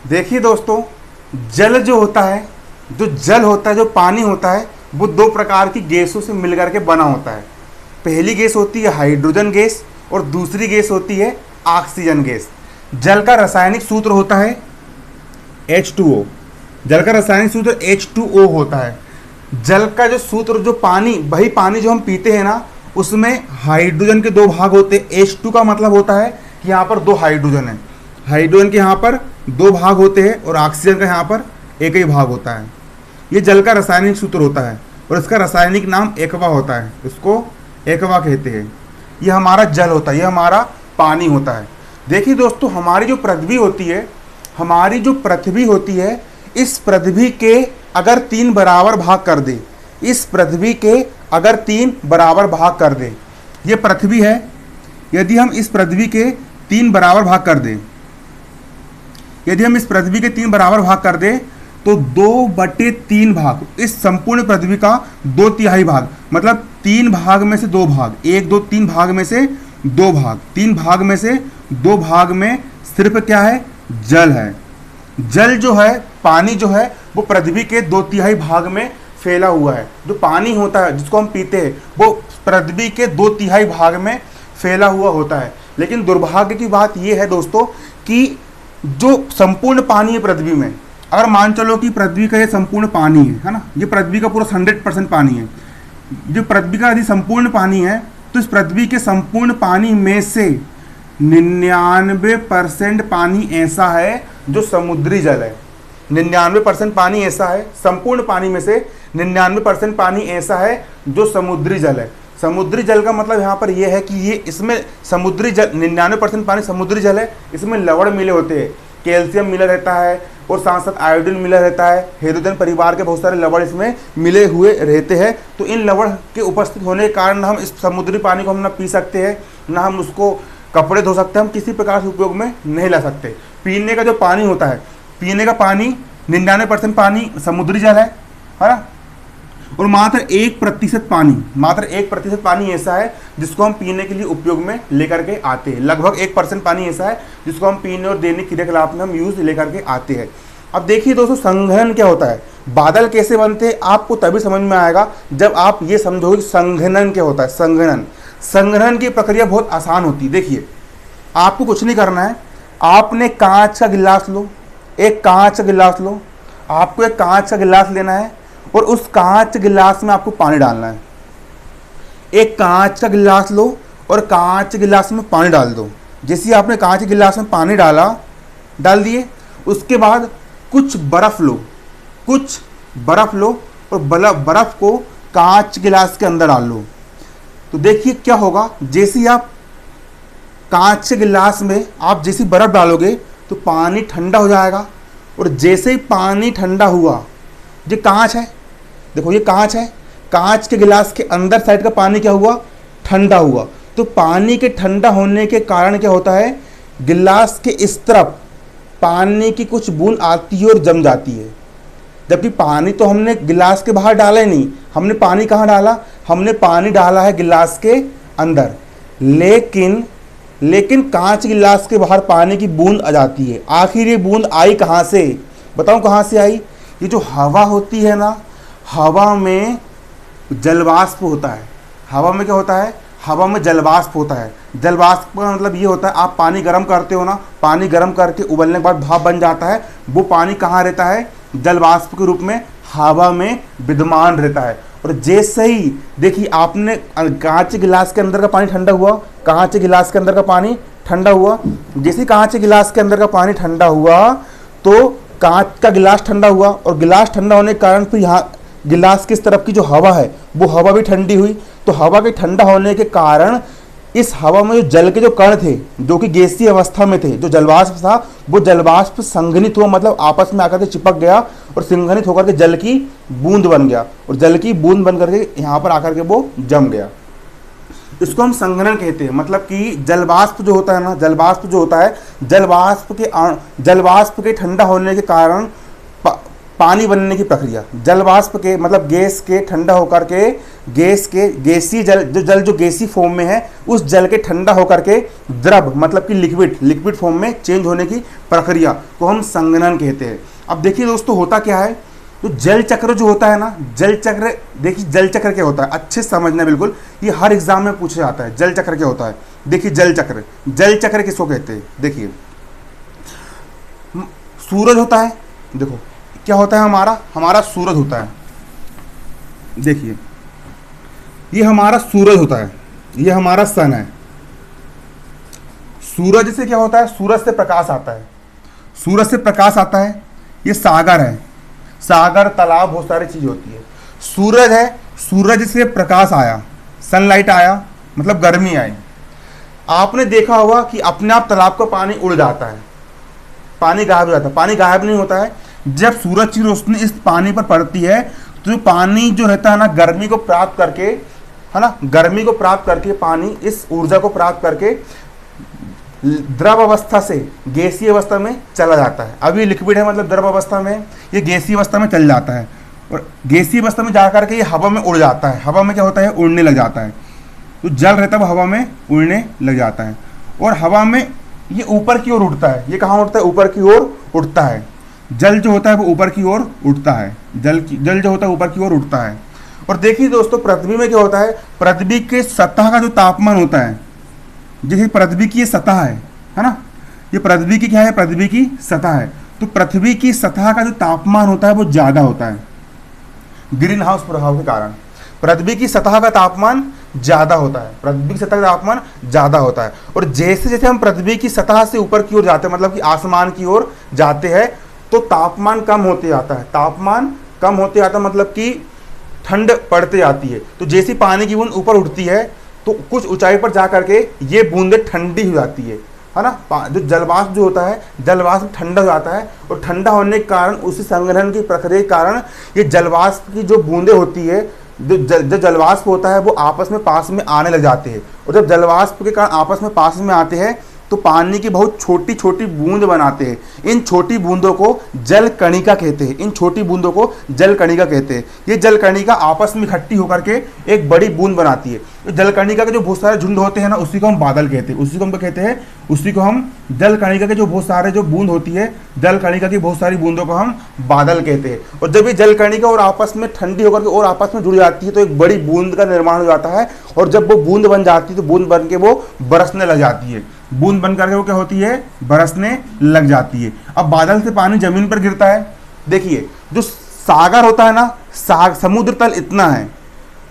देखिए दोस्तों, जल जो होता है, जो पानी होता है, वो दो प्रकार की गैसों से मिलकर के बना होता है। पहली गैस होती है हाइड्रोजन गैस और दूसरी गैस होती है ऑक्सीजन गैस। जल का रासायनिक सूत्र होता है H2O। जल का रासायनिक सूत्र H2O होता है। जल का जो सूत्र, जो पानी, वही पानी जो हम पीते हैं ना, उसमें हाइड्रोजन के दो भाग होते हैं। H2 का मतलब होता है कि यहाँ पर दो हाइड्रोजन है, हाइड्रोजन के यहाँ पर दो भाग होते हैं और ऑक्सीजन का यहाँ पर एक ही भाग होता है। ये जल का रासायनिक सूत्र होता है और इसका रासायनिक नाम एक्वा होता है, इसको एक्वा कहते हैं। ये हमारा जल होता है, ये हमारा पानी होता है। देखिए दोस्तों, हमारी जो पृथ्वी होती है, इस पृथ्वी के अगर 3 बराबर भाग कर दे, ये पृथ्वी है, यदि हम इस पृथ्वी के 3 बराबर भाग कर दें, तो 2/3 भाग, इस संपूर्ण पृथ्वी का 2/3 भाग, मतलब 3 भाग में से 2 भाग, 1 2 3 भाग में से 2 भाग, 3 भाग में से 2 भाग में सिर्फ क्या है? जल है। जल जो है, पानी जो है, वो पृथ्वी के 2/3 भाग में फैला हुआ है। जो पानी होता है जिसको हम पीते हैं, वो पृथ्वी के 2/3 भाग में फैला हुआ होता है। लेकिन दुर्भाग्य की बात यह है दोस्तों कि जो संपूर्ण पानी है पृथ्वी में, अगर मान चलो कि पृथ्वी का ये संपूर्ण पानी है ना, ये पृथ्वी का पूरा 100% पानी है, जो पृथ्वी का यदि संपूर्ण पानी है, तो इस पृथ्वी के संपूर्ण पानी में से 99% पानी ऐसा है जो समुद्री जल है। 99% पानी ऐसा है, संपूर्ण पानी में से 99% पानी ऐसा है जो समुद्री जल है। समुद्री जल का मतलब यहाँ पर यह है कि ये इसमें समुद्री जल, 99% पानी समुद्री जल है, इसमें लवण मिले होते हैं, कैल्शियम मिला रहता है और साथ साथ आयोडीन मिला रहता है, हाइड्रोजन परिवार के बहुत सारे लवण इसमें मिले हुए रहते हैं। तो इन लवण के उपस्थित होने के कारण हम इस समुद्री पानी को हम ना पी सकते हैं, ना हम उसको कपड़े धो सकते हैं, हम किसी प्रकार से उपयोग में नहीं ला सकते। पीने का जो पानी होता है, पीने का पानी 99% पानी समुद्री जल है ना, और मात्र 1% पानी ऐसा है जिसको हम पीने के लिए उपयोग में लेकर के आते हैं। लगभग 1% पानी ऐसा है जिसको हम पीने और दैनिक क्रियाकलाप में हम यूज लेकर के आते हैं। अब देखिए दोस्तों, संघनन क्या होता है, बादल कैसे बनते हैं, आपको तभी समझ में आएगा जब आप ये समझोगे संघनन क्या होता है। संघनन की प्रक्रिया बहुत आसान होती है। देखिए, आपको कुछ नहीं करना है, आपने कांच का गिलास लो, आपको एक कांच का गिलास लेना है और उस कांच गिलास में आपको पानी डालना है। एक कांच का गिलास लो और कांच गिलास में पानी डाल दो। जैसे ही आपने कांच के गिलास में पानी डाल दिए, उसके बाद कुछ बर्फ लो और बर्फ को कांच गिलास के अंदर डाल लो। तो देखिए क्या होगा, जैसे ही आप कांच के गिलास में आप जैसी बर्फ डालोगे तो पानी ठंडा हो जाएगा, और जैसे ही पानी ठंडा हुआ, ये कांच है, देखो ये कांच है, कांच के गिलास के अंदर साइड का पानी क्या हुआ? ठंडा हुआ। तो पानी के ठंडा होने के कारण क्या होता है, गिलास के इस तरफ पानी की कुछ बूंद आती है और जम जाती है। जबकि पानी तो हमने गिलास के बाहर डाला ही नहीं, हमने पानी कहाँ डाला? हमने पानी डाला है गिलास के अंदर। लेकिन कांच गिलास के बाहर पानी की बूंद आ जाती है। आखिर ये बूंद आई कहाँ से? बताऊँ कहाँ से आई? ये जो हवा होती है ना, हवा में जलवाष्प होता है। हवा में क्या होता है? हवा में जलवाष्प होता है। जलवाष्प का मतलब ये होता है, आप पानी गर्म करते हो ना, पानी गर्म करके उबलने के बाद भाप बन जाता है, वो पानी कहाँ रहता है? जलवाष्प के रूप में हवा में विद्यमान रहता है। और जैसे ही देखिए आपने कांच गिलास के अंदर का पानी ठंडा हुआ, कांच गिलास के अंदर का पानी ठंडा हुआ, जैसे कांच गिलास के अंदर का पानी ठंडा हुआ तो कांच का गिलास ठंडा हुआ, और गिलास ठंडा होने के कारण फिर यहाँ गिलास की इस तरफ की जो हवा है वो हवा भी ठंडी हुई। तो हवा के ठंडा होने के कारण इस हवा में जो जल के जो कण थे, जो कि गैसीय अवस्था में थे, जो जलवाष्प था, वो जलवाष्प संघनित हुआ, मतलब आपस में आकर के चिपक गया और संघनित होकर के जल की बूंद बन गया, और जल की बूंद बन करके यहाँ पर आकर के वो जम गया। इसको हम संघनन कहते हैं। मतलब कि जलवाष्प जो होता है ना, जलवाष्प के ठंडा होने के कारण पानी बनने की प्रक्रिया, जल वाष्प के मतलब गैस के ठंडा होकर के गैस के गैसीय जल जो गैसीय फॉर्म में है उस जल के ठंडा होकर के द्रव मतलब कि लिक्विड फॉर्म में चेंज होने की प्रक्रिया को हम संघनन कहते हैं। अब देखिए दोस्तों होता क्या है, तो जल चक्र जो होता है ना, जल चक्र, देखिए जल चक्र क्या होता है, अच्छे से समझना बिल्कुल, ये हर एग्जाम में पूछा जाता है। जल चक्र क्या होता है, देखिए जल चक्र किसको कहते हैं। देखिए सूरज होता है, देखो क्या होता है, हमारा सूरज होता है। देखिए ये हमारा सूरज होता है, ये हमारा सन है। सूरज से क्या होता है, सूरज से प्रकाश आता है, सूरज से प्रकाश आता है। ये सागर है, सागर तालाब बहुत सारी चीज होती है। सूरज है, सूरज से प्रकाश आया, सनलाइट आया मतलब गर्मी आई। आपने देखा होगा कि अपने आप तालाब का पानी उड़ जाता है, पानी गायब हो जाता है। पानी गायब नहीं होता है, जब सूरज की रोशनी इस पानी पर पड़ती है तो पानी जो रहता है ना, गर्मी को प्राप्त करके, है ना, गर्मी को प्राप्त करके पानी इस ऊर्जा को प्राप्त करके द्रव अवस्था से गैसीय अवस्था में चला जाता है। अभी लिक्विड है मतलब द्रव अवस्था में, ये गैसीय अवस्था में चल जाता है और गैसीय अवस्था में जाकर के ये हवा में उड़ जाता है। हवा में क्या होता है, उड़ने लग जाता है। तो जल रहता है वो हवा में उड़ने लग जाता है और हवा में ये ऊपर की ओर उड़ता है। ये कहाँ उड़ता है, ऊपर की ओर उड़ता है। जल जो होता है वो ऊपर की ओर उड़ता है, जल जो होता है ऊपर की ओर उड़ता है। और देखिए दोस्तों पृथ्वी में क्या होता है, पृथ्वी के सतह का जो तापमान होता है, जैसे पृथ्वी की ये सतह है ना, ये पृथ्वी की क्या है, पृथ्वी की सतह है। तो पृथ्वी की सतह का जो तापमान होता है वो ज़्यादा होता है ग्रीन हाउस प्रभाव के कारण। पृथ्वी की सतह का तापमान ज़्यादा होता है, पृथ्वी की सतह का तापमान ज़्यादा होता है। और जैसे जैसे हम पृथ्वी की सतह से ऊपर की ओर जाते हैं, मतलब कि आसमान की ओर जाते हैं, तो तापमान कम होते जाता है। तापमान कम होते जाता है मतलब कि ठंड पड़ते जाती है। तो जैसे पानी की बूंद ऊपर उठती है तो कुछ ऊंचाई पर जा करके ये बूंदें ठंडी हो जाती है ना। जो जलवाष्प जो होता है, जलवाष्प ठंडा हो जाता है और ठंडा होने के कारण उसी संग्रहण की प्रक्रिया के कारण ये जलवाष्प की जो बूंदें होती है, जो जलवाष्प होता है वो आपस में पास में आने लग जाते हैं। और जब जलवाष्प के कारण आपस में पास में आते हैं तो पानी की बहुत छोटी छोटी बूंद बनाते हैं। इन छोटी बूंदों को जल कणिका कहते हैं, इन छोटी बूंदों को जल कणिका कहते हैं। ये जल कणिका आपस में इकट्ठी होकर के एक बड़ी बूंद बनाती है। तो जल कणिका के जो बहुत सारे झुंड होते हैं ना, उसी को हम बादल कहते हैं। उसी को हम कहते हैं, उसी को हम जल कणिका के जो बहुत सारे जो बूंद होती है, जल कणिका की बहुत सारी बूंदों को हम बादल कहते हैं। और जब ये जल कणिका और आपस में ठंडी होकर के और आपस में जुड़ जाती है तो एक बड़ी बूंद का निर्माण हो जाता है। और जब वो बूंद बन जाती है तो बूंद बन के वो बरसने लग जाती है। बूंद बन करके वो क्या होती है, बरसने लग जाती है। अब बादल से पानी जमीन पर गिरता है। देखिए जो सागर होता है ना, समुद्र तल इतना है,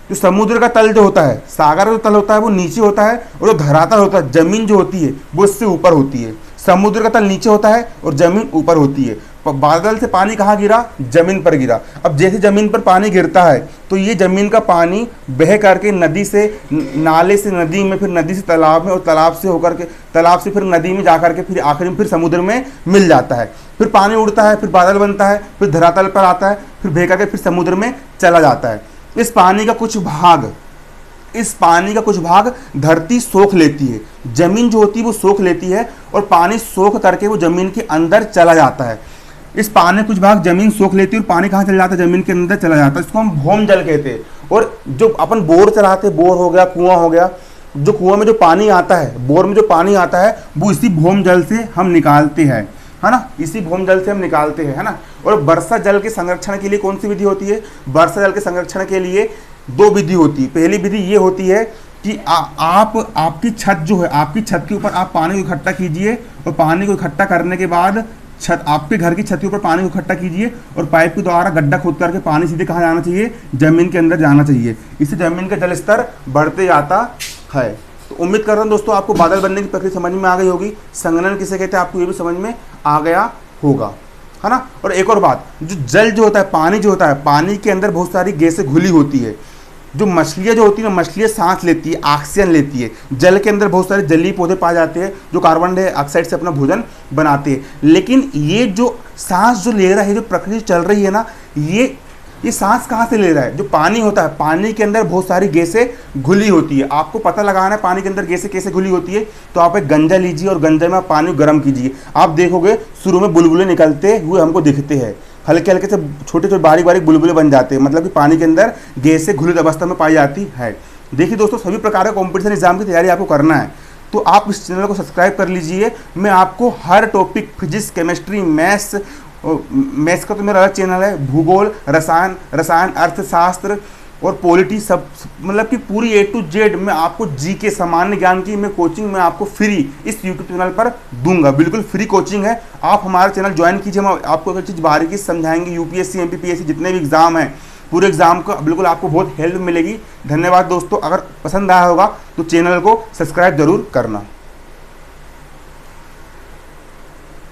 जो समुद्र का तल जो होता है, सागर का जो तल होता है वो नीचे होता है और जो धरातल होता है, जमीन जो होती है वो इससे ऊपर होती है। समुद्र का तल नीचे होता है और जमीन ऊपर होती है। बादल से पानी कहाँ गिरा, जमीन पर गिरा। अब जैसे जमीन पर पानी गिरता है तो ये जमीन का पानी बह करके नदी से, नाले से नदी में, फिर नदी से तालाब में, और तालाब से होकर के, तालाब से फिर नदी में जाकर के फिर आखिर में फिर समुद्र में मिल जाता है। फिर पानी उड़ता है, फिर बादल बनता है, फिर धरातल पर आता है, फिर बह करके फिर समुद्र में चला जाता है। इस पानी का कुछ भाग धरती सोख लेती है, जमीन जो होती है वो सोख लेती है और पानी सोख करके वो जमीन के अंदर चला जाता है। इस पानी कुछ भाग जमीन सोख लेती है और पानी कहाँ चला जाता है, जमीन के अंदर चला जाता है। इसको हम भौम जल कहते हैं। और जो अपन बोर चलाते हैं, बोर हो गया, कुआं हो गया, जो कुआं में जो पानी आता है, बोर में जो पानी आता है वो इसी भौम जल से हम निकालते हैं, है ना, इसी भौम जल से हम निकालते हैं, है ना। और वर्षा जल के संरक्षण के लिए कौन सी विधि होती है, वर्षा जल के संरक्षण के लिए दो विधि होती है। पहली विधि ये होती है कि आपकी छत जो है, आपकी छत के ऊपर आप पानी को इकट्ठा कीजिए और पानी को इकट्ठा करने के बाद आपके घर की छत के ऊपर पानी को इकट्ठा कीजिए और पाइप के द्वारा गड्ढा खोद करके पानी सीधे कहाँ जाना चाहिए, जमीन के अंदर जाना चाहिए। इससे जमीन का जल स्तर बढ़ते जाता है। तो उम्मीद कर रहा हूँ दोस्तों आपको बादल बनने की प्रक्रिया समझ में आ गई होगी। संघनन किसे कहते हैं आपको ये भी समझ में आ गया होगा, है ना। और एक और बात, जो जल जो होता है, पानी जो होता है, पानी के अंदर बहुत सारी गैसें घुली होती है। जो मछलियाँ जो होती है ना, मछलियाँ सांस लेती है, ऑक्सीजन लेती है। जल के अंदर बहुत सारे जलीय पौधे पाए जाते हैं जो कार्बन डाइऑक्साइड से अपना भोजन बनाते हैं। लेकिन ये जो सांस जो ले रहा है, जो प्रक्रिया चल रही है ना, ये सांस कहाँ से ले रहा है, जो पानी होता है, पानी के अंदर बहुत सारी गैसें घुली होती है। आपको पता लगाना है पानी के अंदर गैसें कैसे घुली होती है, तो आप एक गंजा लीजिए और गंजे में आप पानी गर्म कीजिए। आप देखोगे शुरू में बुलबुले निकलते हुए हमको दिखते हैं, हल्के हल्के से छोटे छोटे बारीक बारीक बुलबुले बन जाते हैं, मतलब कि पानी के अंदर गैस से घुलित अवस्था में पाई जाती है। देखिए दोस्तों, सभी प्रकार का कॉम्पिटिशन एग्जाम की तैयारी आपको करना है तो आप इस चैनल को सब्सक्राइब कर लीजिए। मैं आपको हर टॉपिक, फिजिक्स, केमिस्ट्री, मैथ्स का तो मेरा अलग चैनल है, भूगोल, रसायन, अर्थशास्त्र और पॉलिटी, सब मतलब कि पूरी ए टू जेड मैं आपको जीके, सामान्य ज्ञान की मैं कोचिंग मैं आपको फ्री इस यूट्यूब चैनल पर दूंगा। बिल्कुल फ्री कोचिंग है, आप हमारा चैनल ज्वाइन कीजिए। हम आपको हर चीज़ बारीकी से समझाएंगे। यूपीएससी, एमपीपीएससी जितने भी एग्जाम हैं, पूरे एग्जाम का बिल्कुल आपको बहुत हेल्प मिलेगी। धन्यवाद दोस्तों, अगर पसंद आया होगा तो चैनल को सब्सक्राइब जरूर करना।